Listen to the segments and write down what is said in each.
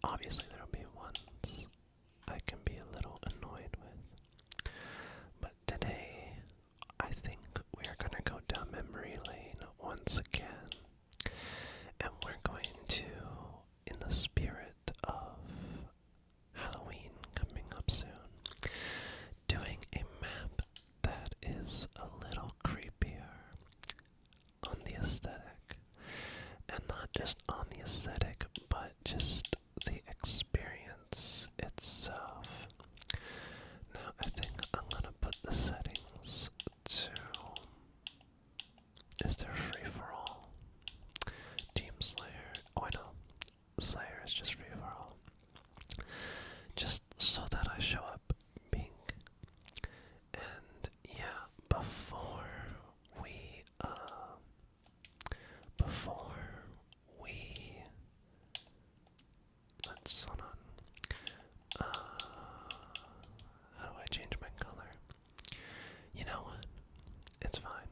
Obviously, there'll be ones I can be a little annoyed with. But today, I think we're gonna go down memory lane once again. And we're going to, in the spirit of Halloween coming up soon, doing a map that is a little creepier on the aesthetic. And not just on the aesthetic, but just the experience itself. Now, I think I'm gonna put the settings to. Is there free for all? Team Slayer. Oh, I know. Slayer is just free for all. Just so that I show up pink. And yeah, we, before we, let's, hold on. How do I change my color? You know what? It's fine.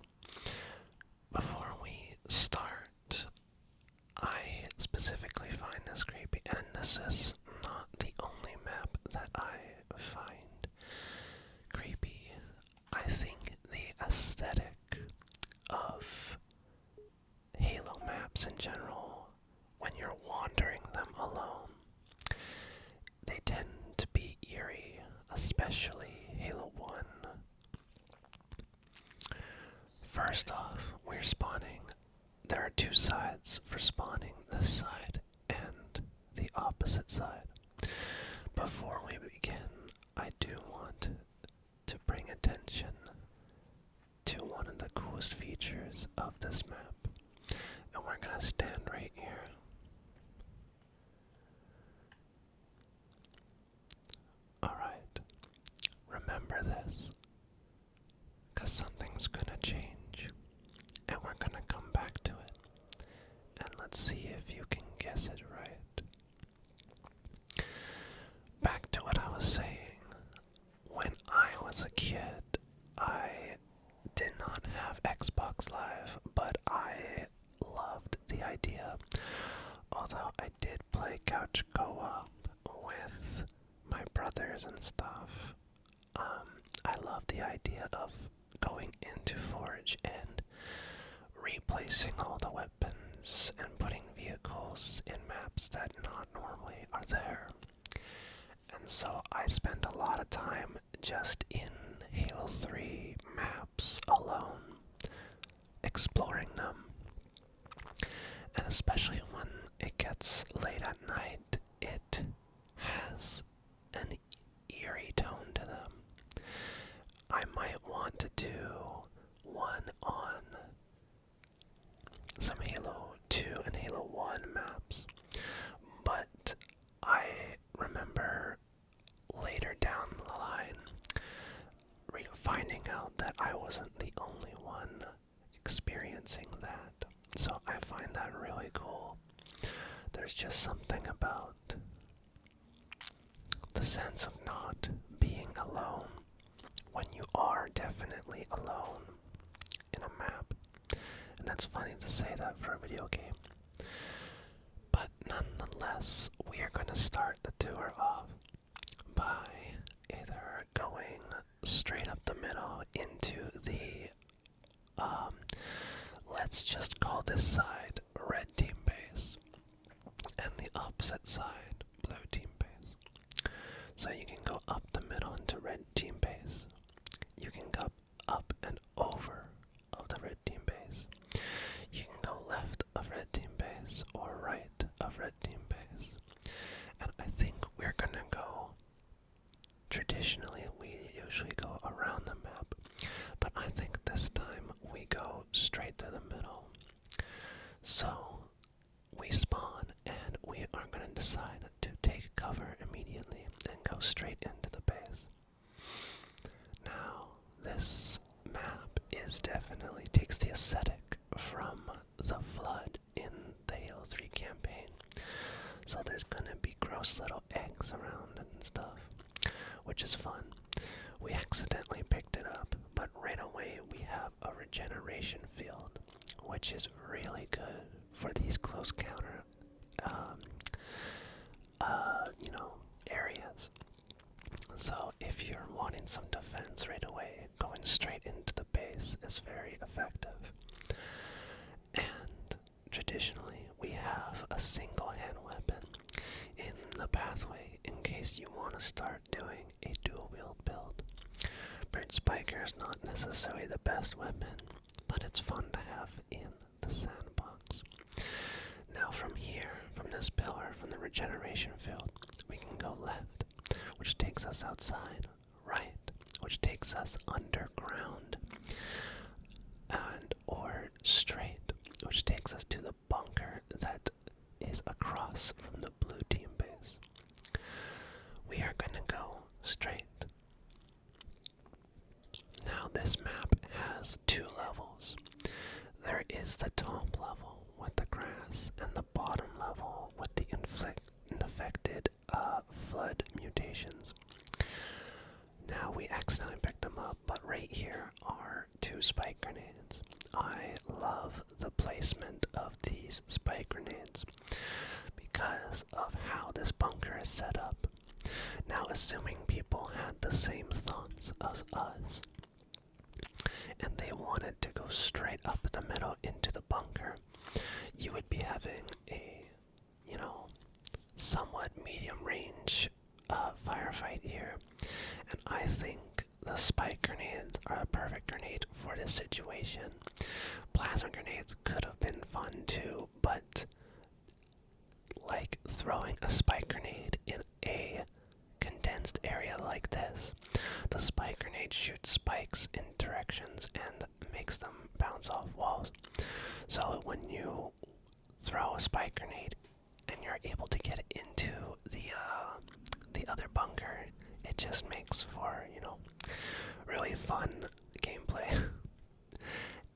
Before we start, I specifically find this creepy, and this is not the only map that I find creepy. I think the aesthetic of Halo maps in general, when you're wandering them alone, they tend to be eerie, especially Halo 1. First off, we're spawning. There are two sides for spawning, this side and the opposite side. Before we begin, I do want to bring attention to one of the coolest features of this map. And we're gonna stand right here. Alright, remember this, because something's gonna change, and we're gonna come back to it. And let's see if you can guess it right. Back to what I was saying. When I was a kid, I did not have Xbox Live, but I loved the idea. Although I did play couch co-op with my brothers and stuff, I love the idea of going into Forge and replacing all the weapons and putting vehicles in maps that not normally are there. And so I spent a lot of time just in Halo 3 maps alone, exploring them. And especially when it gets late at night, it has an eerie tone to them. I might want to do one on some Halo 2 and Halo 1 maps, but I remember later down the line finding out that I wasn't the only one experiencing that. So I find that really cool. There's just something about the sense of not being alone when you are definitely alone in a map. And that's funny to say that for a video game. But nonetheless, we are going to start the tour off by either going straight up the middle into the, let's just call this side red team base, and the opposite side blue team base. So you can go up the middle into red team base. You can go up and over of the red team base. You can go left of red team base or right of red team base. And I think we're gonna go, traditionally we usually go around the map, but I think this time we go straight through the middle. So we spawn and we are gonna decide to take cover immediately and go straight into the base. Now, this map is definitely takes the aesthetic from the Flood in the Halo 3 campaign. So there's gonna be gross little eggs around and stuff, which is fun. We accidentally picked it up, but right away we have a regeneration field, which is really good for these close counter case you want to start doing a dual-wield build. Brute Spiker is not necessarily the best weapon, but it's fun to have in the sandbox. Now from here, from this pillar, from the regeneration field, we can go left, which takes us outside, right, which takes us underground, and or straight, which takes us to the bunker that is across from the blue team base. We are going to go straight. Now this map has two levels. There is the top level with the grass and the bottom level with the infected flood mutations. Now we accidentally picked them up, but right here are two spike grenades. I love the placement of these spike grenades because of how this bunker is set up. Now assuming people had the same thoughts as us, and they wanted to go straight up the middle into the bunker, you would be having a, somewhat medium range firefight here. And I think the spike grenades are a perfect grenade for this situation. Plasma grenades could have been fun too, but like throwing a spike grenade in a condensed area like this, the spike grenade shoots spikes in directions and makes them bounce off walls. So when you throw a spike grenade and you're able to get into the other bunker, it just makes for, really fun gameplay.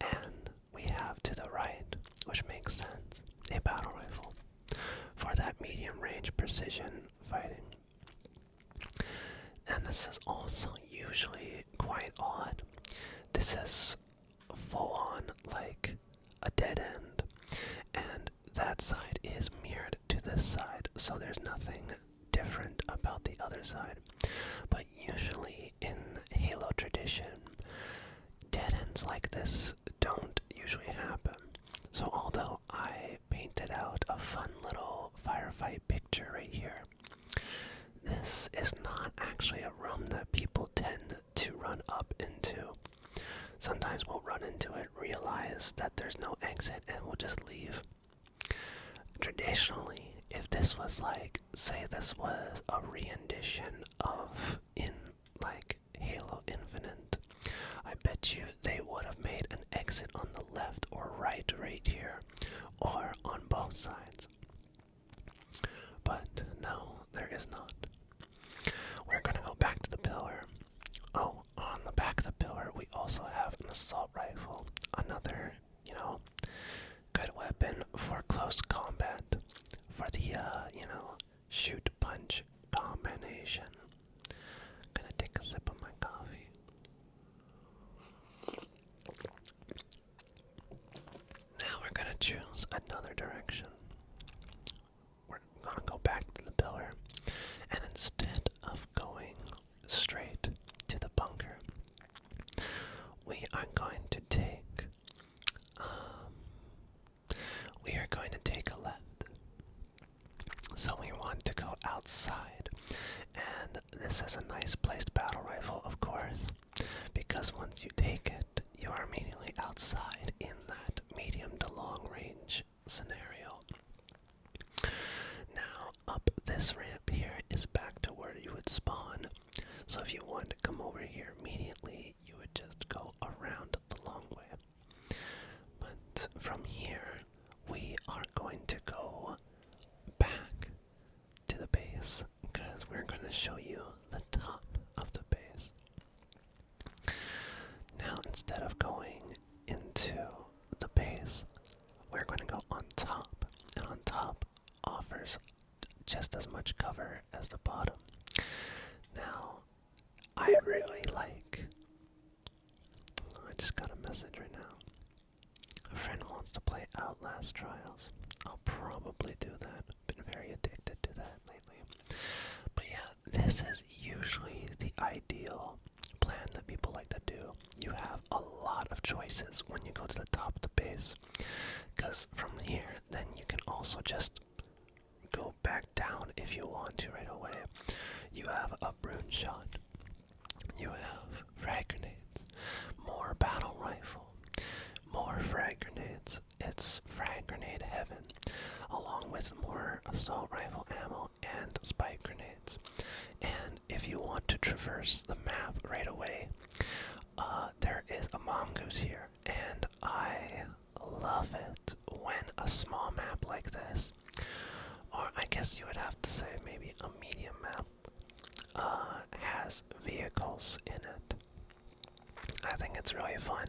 And we have to the right, which makes sense, a battle rifle for that medium range precision fighting. And this is also usually quite odd. This is full on like a dead end, and that side is mirrored to this side, so there's nothing different about the other side. But usually in Halo tradition, dead ends like this don't usually happen. So although I painted out a fun little firefight picture right here, this is not actually a room that people tend to run up into. Sometimes we'll run into it, realize that there's no exit, and we'll just leave. Traditionally, if this was like, say this was a rendition of Halo Infinite, I bet you they would have made an exit on the left or right here, or on both sides. But no, there is not. We're gonna go back to the pillar. Oh, on the back of the pillar, we also have an assault rifle. Another, good weapon for close combat. For the, shoot punch combination. Gonna take a sip of my coffee. Now we're gonna choose another direction. We're gonna go back to the pillar, and instead of going straight to the bunker, we are going to take a left. So we want to go outside, and this is a nice placed battle rifle, of course, because once you take it, you are immediately outside in that medium to long range scenario. Now, up this ramp here is back to where you would spawn. So if you want to come over here immediately, you would just go around the long way. But from here, we are going to go back to the base, because we're going to show you the top of the base. Now, instead of going into the base, we're going to go on top, and on top offers just as much cover as the bottom. Now, I really like, I just got a message right now. A friend wants to play Outlast Trials. I'll probably do that. Been very addicted to that lately. But yeah, this is usually the ideal plan that people like to do. You have a lot of choices when you go to the top of the base, because from here, then you can also just go back down if you want to right away. You have a broom shot. You have frag grenades. More battle rifle. More frag grenades. It's frag grenade heaven, along with more assault rifle ammo and spike grenades. And if you want to traverse the map right away, there is a mongoose here, and I love it when a small map like this, or I guess you would have to say maybe a medium map, has vehicles in it. I think it's really fun.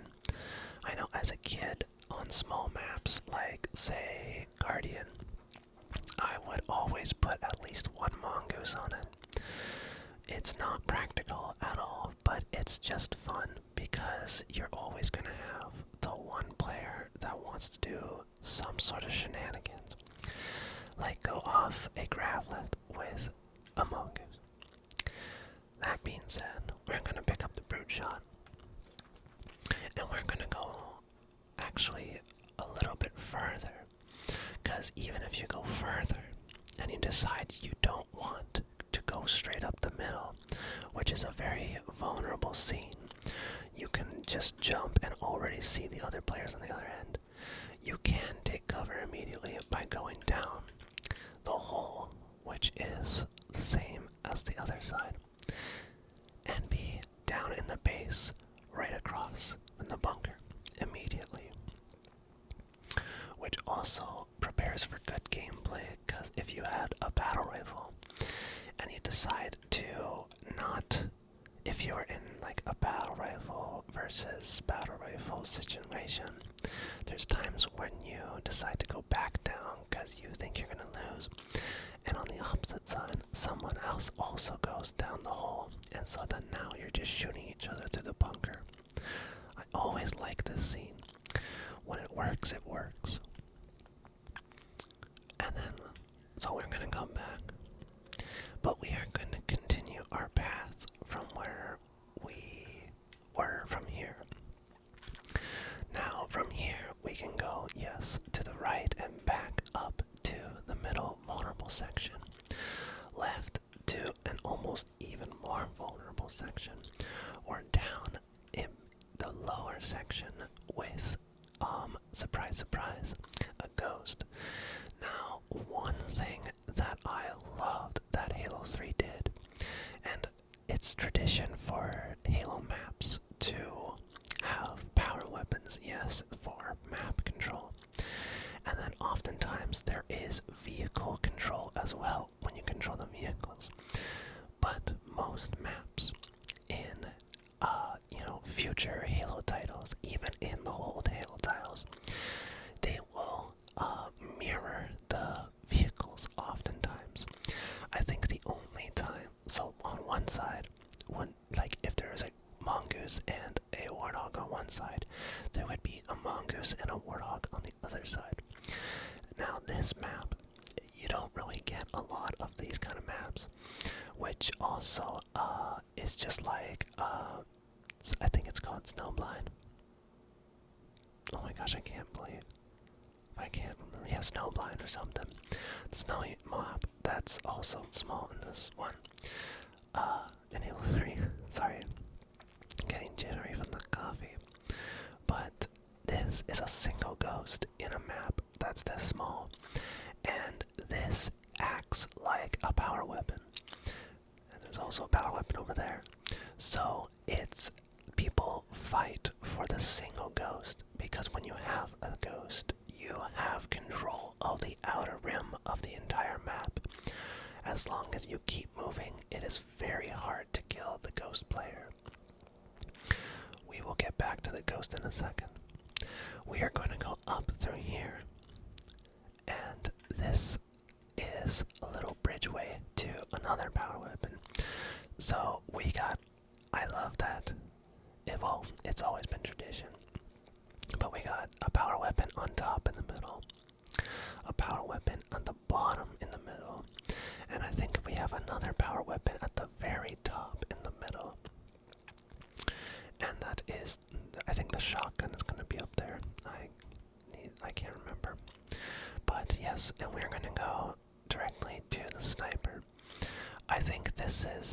I know as a kid on small maps like, say, Guardian, I would always put at least one mongoose on it. It's not practical at all, but it's just fun because you're always going to have the one player that wants to do some sort of shenanigans, like go off a gravlet with a mongoose. That being said, we're going to pick up the brute shot, and we're going to go actually a little bit further, because even if you go further and you decide you don't want to go straight up the middle, which is a very vulnerable scene, you can just jump and already see the other players on the other end. You can take cover immediately by going down the hole, which is the same as the other side, and be down in the base right across from the bunker immediately, which also prepares for good gameplay, because if you had a battle rifle and you decide to not, if you're in like a battle rifle versus battle rifle situation, there's times when you decide to go back down because you think you're gonna lose, and on the opposite side someone else also goes down the hole, and so then now you're just shooting each other through the bunker. I always like this scene. When it works, it works. And then, so we're gonna come back, but we are going to continue our path from where we were from here. Now, from here, we can go, yes, to the right and back up to the middle vulnerable section, left to an almost even more vulnerable section, or down in the lower section with, surprise, surprise, a ghost. Now, one thing that I loved that Halo 3 did, and it's tradition for Halo maps to have power weapons, yes, for map control. And then oftentimes there is vehicle control as well when you control the vehicles. But most maps in, future Halo titles, even in the old Halo titles, they will mirror the vehicles oftentimes. I think the only time, so on one side, when, like, if there is a mongoose and a warthog on one side, there would be a mongoose and a warthog on the other side. Now this map, you don't really get a lot of these kind of maps, which also is just like, I think it's called Snowblind. Oh my gosh, I can't believe, I can't remember, yeah, Snowblind or something. The snowy mob, that's also small in this one. In Halo 3, sorry, getting jittery from the coffee. But this is a single ghost in a map that's this small, and this acts like a power weapon. And there's also a power weapon over there. So it's, people fight for the single ghost, because when you have a ghost, you have control of the outer rim of the entire map. As long as you keep moving, it is very hard to kill the ghost player. We will get back to the ghost in a second. We are going to go up through here, and this is a little bridgeway to another power weapon. So we got, I love that, it's always been tradition, but we got a power weapon on top in the middle, a power weapon on the bottom in the middle, and I think we have another power weapon at the very top in the middle. And that is, I think the shotgun is going to be up there. I can't remember. But yes, and we're going to go directly to the sniper. I think this is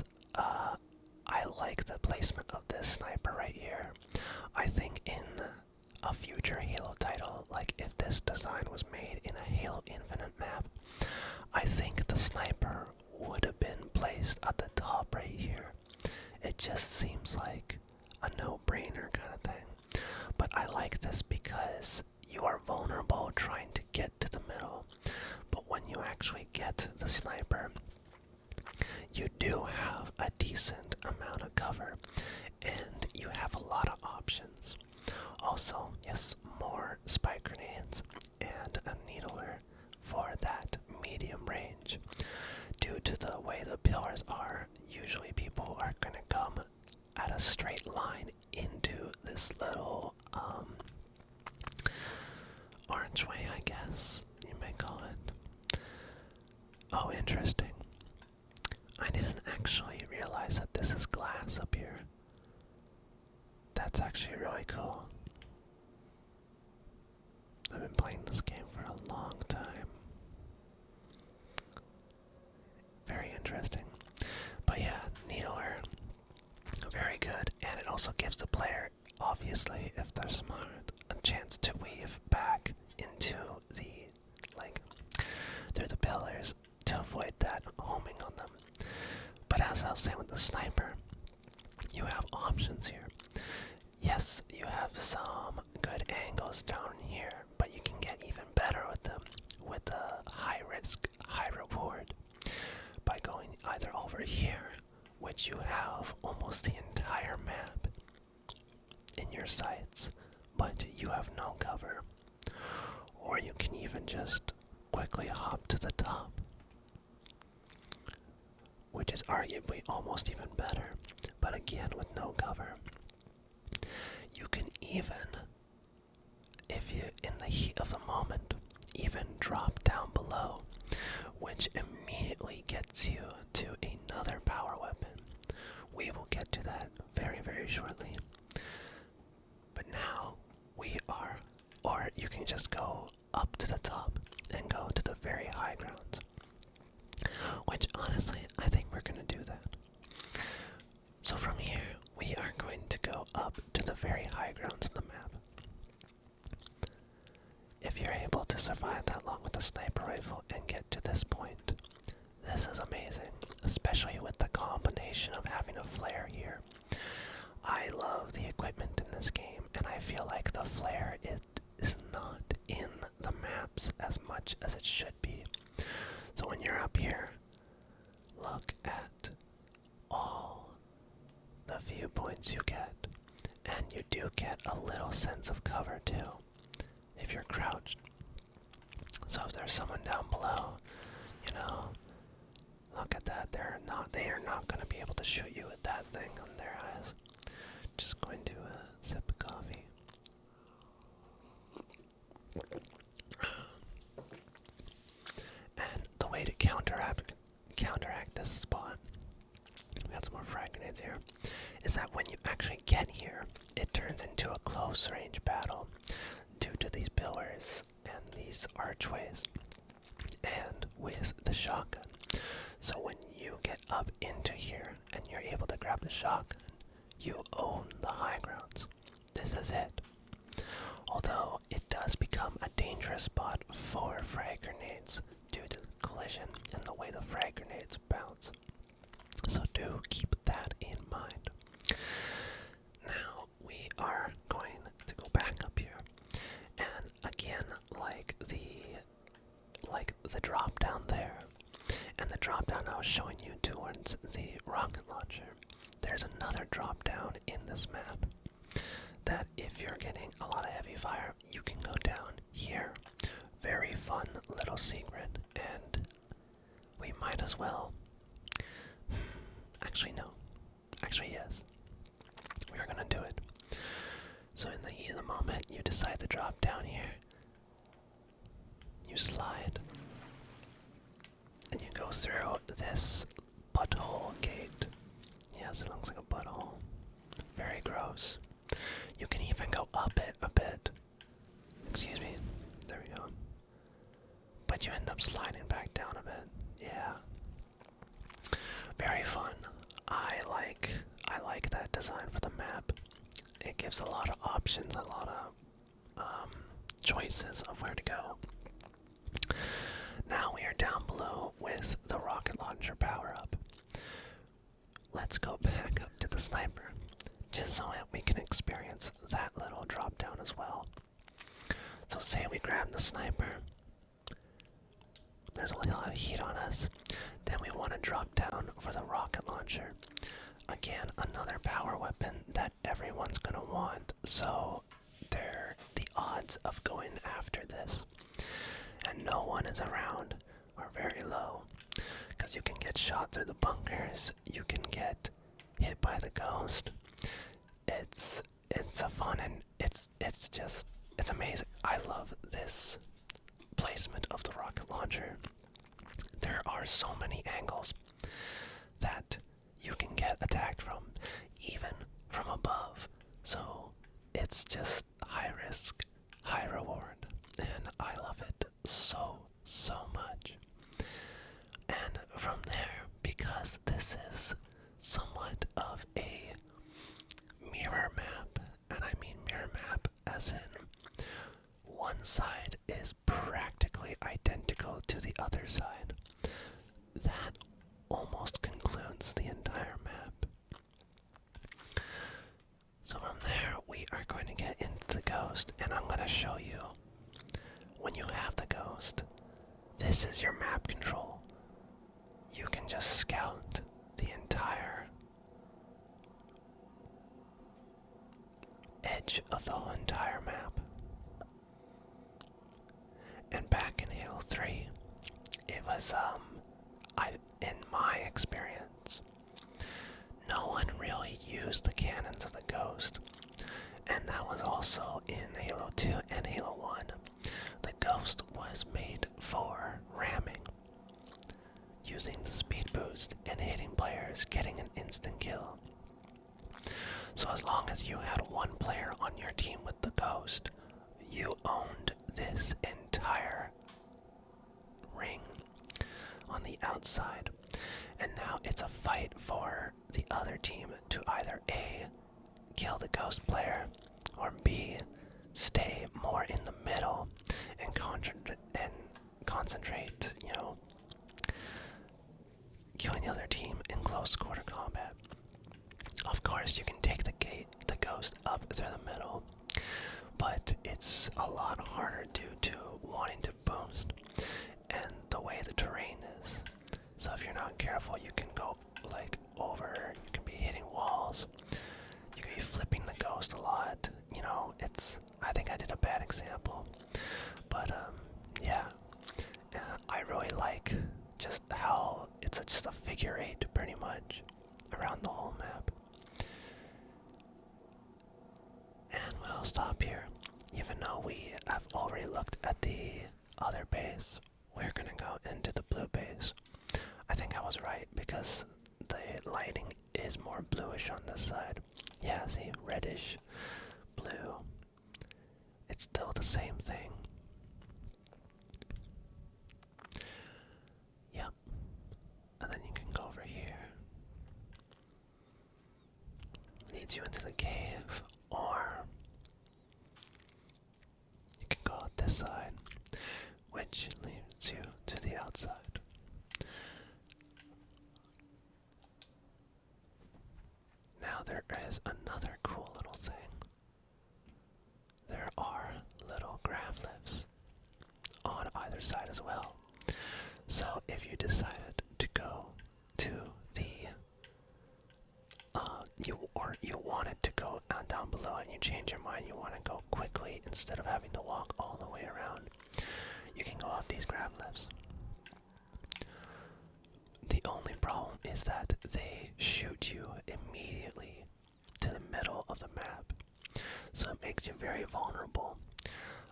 actually get the sniper, you do have a decent amount of cover, and you have a lot of options. Also, yes, more spike grenades and a needler for that medium range. Due to the way the pillars are, usually people are going to come at a straight line into this little archway, I guess you may call it. Oh, interesting. I didn't actually realize that this is glass up here. That's actually really cool. I've been playing this game for a long time. Very interesting. But yeah, needler, very good, and it also gives the player, obviously, if they're smart, a chance to weave back into the, like, through the pillars to avoid that homing on them. But as I was saying with the sniper, you have options here. Yes, you have some good angles down here, but you can get even better with them with a high risk, high reward by going either over here, which you have almost the entire map in your sights, but you have no cover, or you can even just quickly hop to the top, which is arguably almost even better, but again with no cover. You can even, if you, in the heat of the moment, even drop down below, which immediately gets you to another power weapon. We will get to that very, very shortly. But now, we are, or you can just go up to the top and go to the very high grounds. Which, honestly, I think we're going to do that. So from here, we are going to go up to the very high grounds of the map. If you're able to survive that long with a sniper rifle and get to this point, this is amazing, especially with the combination of having a flare here. I love the equipment in this game, and I feel like the flare is not in the maps as much as it should be. So when you're up here, look at all the viewpoints you get, and you do get a little sense of cover too, if you're crouched. So if there's someone down below, you know, look at that, they are not going to be able to shoot you with that thing on their eyes. Just going to sip of coffee. And the way to counteract this spot, we got some more frag grenades here, is that when you actually get here, it turns into a close range battle due to these pillars and these archways, and with the shotgun. So when you get up into here and you're able to grab the shotgun, you own the high grounds. This is it. Although it does become a dangerous spot for frag grenades due to the collision and the way the frag grenades bounce. So do keep that in mind. Now we are going to go back up here, and again, like the drop down there, and the drop down I was showing you towards the rocket launcher, there's another drop down in this map that if you're getting a lot of heavy fire, you can go down here. Very fun little secret, and we might as well. Actually, no. Actually, yes. We are gonna do it. So in the heat of the moment, you decide to drop down here. You slide. And you go through this butthole gate. Yes, it looks like a butthole. Very gross. You can even go up it a bit. Excuse me. There we go. But you end up sliding back down a bit. Yeah. Very fun. I like that design for the map. It gives a lot of options, a lot of choices of where to go. Now we are down below with the rocket launcher power up. Let's go back up to the sniper, just so that we can experience that little drop down as well. So say we grab the sniper. there's a lot of heat on us. Then we want to drop down for the rocket launcher. Again, another power weapon that everyone's gonna want, so the odds of going after this and no one is around are very low. Because you can get shot through the bunkers, you can get hit by the ghost. It's a fun and it's amazing. I love this placement of the rocket launcher. There are so many angles that you can get attacked from, even from above. So it's just high risk, high reward, and I love it so much. And from there, because this is somewhat of a mirror map, and I mean mirror map as in one side is practically identical to the other side, that almost concludes the entire map. So from there, we are going to get into the ghost, and I'm going to show you when you have the ghost. This is your map control. You can just scout the entire edge of the entire map. And back in Halo 3, it was, in my experience, no one really used the cannons of the Ghost. And that was also in Halo 2 and Halo 1. The Ghost was made for ramming, using the speed boost and hitting players, getting an instant kill. So as long as you had one player on your team with the Ghost, you owned this entire ring on the outside. And now it's a fight for the other team to either A, kill the Ghost player, or B, stay more in the middle and concentrate, killing the other team in close quarter combat. Of course, you can take the Ghost up through the middle, but it's a lot harder due to wanting to boost and the way the terrain is. So if you're not careful, you can go over, you can be hitting walls, you can be flipping the Ghost a lot. I think I did a bad example, but yeah, I really like just how it's just a figure eight pretty much around the whole map. And we'll stop here. Even though we have already looked at the other base, we're gonna go into the blue base. I think I was right because the lighting is more bluish on this side. Yeah, see, reddish, blue. It's still the same thing. Yep. And then you can go over here. Leads you into the cave, or you can go out this side, which leads you to the outside. Now there is another cool little thing. There are little grav lifts on either side as well. So if you decided to go to the you wanted to go down below and you change your mind, you want to go quickly instead of having to walk all the way around, you can go off these grav lifts. The only problem is that they shoot you immediately to the middle of the map, so it makes you very vulnerable.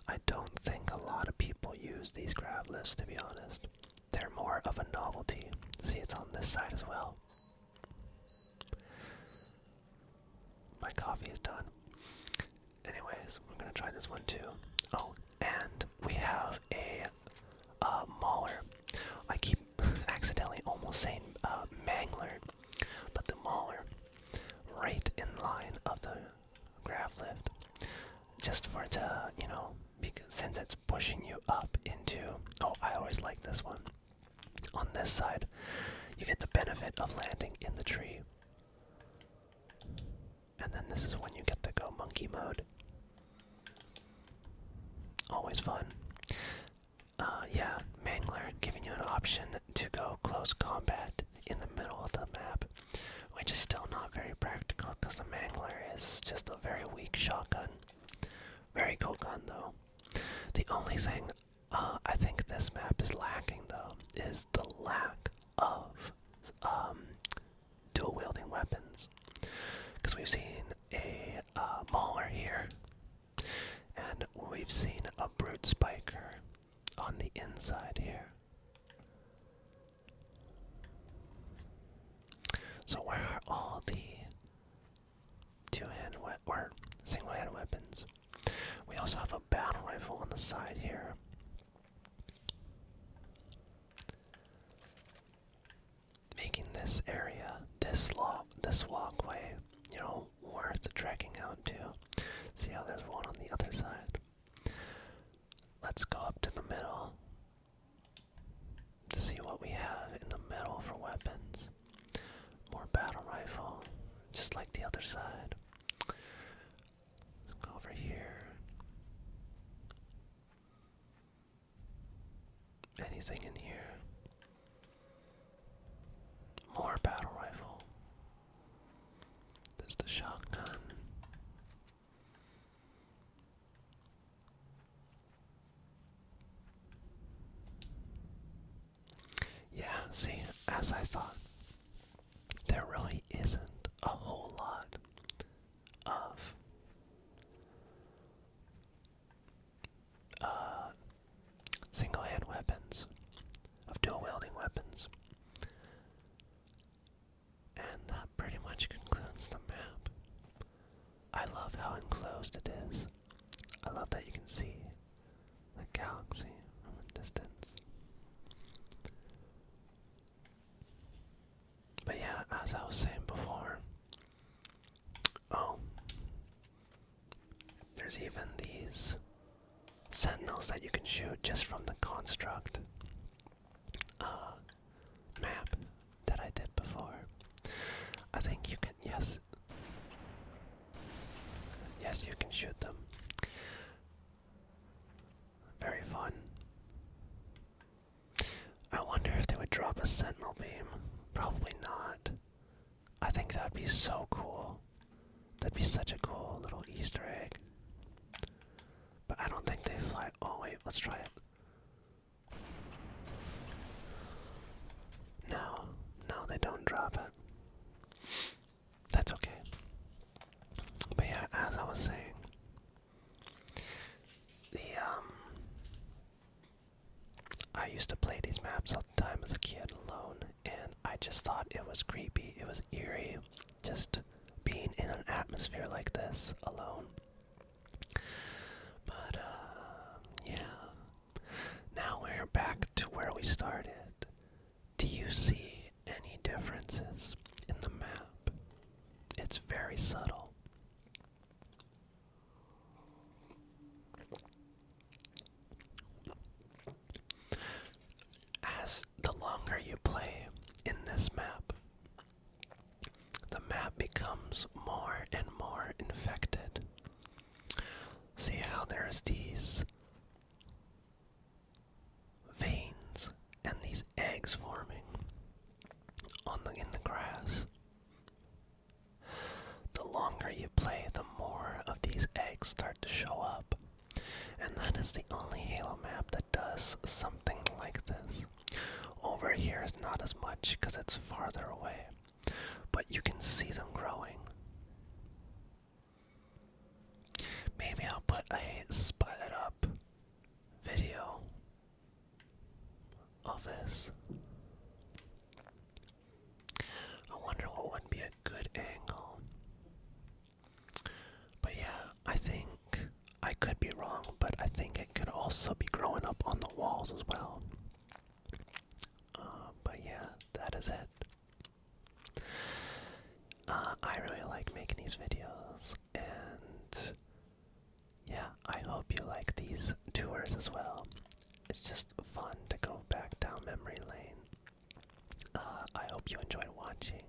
I don't think a lot of people use these grav lifts, to be honest. They're more of a novelty. See, it's on this side as well. My coffee is done. Anyways, we're gonna try this one too. Oh, and we have a mauler. I keep accidentally almost saying mangler, but the mauler right in line of the grav lift, just for it to, because since it's pushing you up into, I always like this one. On this side, you get the benefit of landing in the tree. And then this is when you get to go monkey mode. Always fun. Yeah, Mangler giving you an option to go close combat in the middle of the map, which is still not very practical because the Mangler is just a very weak shotgun. Very cool gun though. The only thing I think this map is lacking though is the lack of dual wielding weapons. Because we've seen a Mauler here, and we've seen a Brute Spiker on the inside here. So where are all the two-hand or single-hand weapons? We also have a battle rifle on the side here. Making this area, this walkway, you know, worth trekking out to. See how there's one on the other side. Let's go up to the middle to see what we have in the middle for weapons. More battle rifle, just like the other side. Let's go over here. Anything in here? More battle rifle. There's the shotgun. Yeah, see, as I thought, there really isn't a whole lot of single-hand weapons, of dual-wielding weapons. And that pretty much concludes the map. I love how enclosed it is. I love that you can see the galaxy from a distance. But yeah, as I was saying before, there's even these sentinels that you can shoot just from the construct map that I did before. I think you can, yes, you can shoot them. Very fun. I wonder if they would drop a sentinel beam. Probably not. I think that would be so cool. That'd be such a cool little Easter egg. But I don't think they fly. Oh wait, let's try it. No, they don't drop it. That's okay. But yeah, as I was saying, I used to play these maps all the time as a kid alone, and I just thought it was creepy, it was eerie, just being in an atmosphere like this alone. But, yeah. Now we're back to where we started. Do you see any differences in the map? It's very subtle. As the longer you play in this map, the map becomes more and more infected. See how there's these veins and these eggs forming in the grass. The longer you play, the more of these eggs start to show up. And that is the only Halo map that does something like this. Over here is not as much because it's farther away, but you can see them growing. Maybe I'll put a sped up video of this. I wonder what would be a good angle. But yeah, I think I could be wrong, but I think it could also be growing up on the walls as well. But yeah, that is it. I really like making these videos, and yeah, I hope you like these tours as well. It's just fun to go back down memory lane. I hope you enjoyed watching.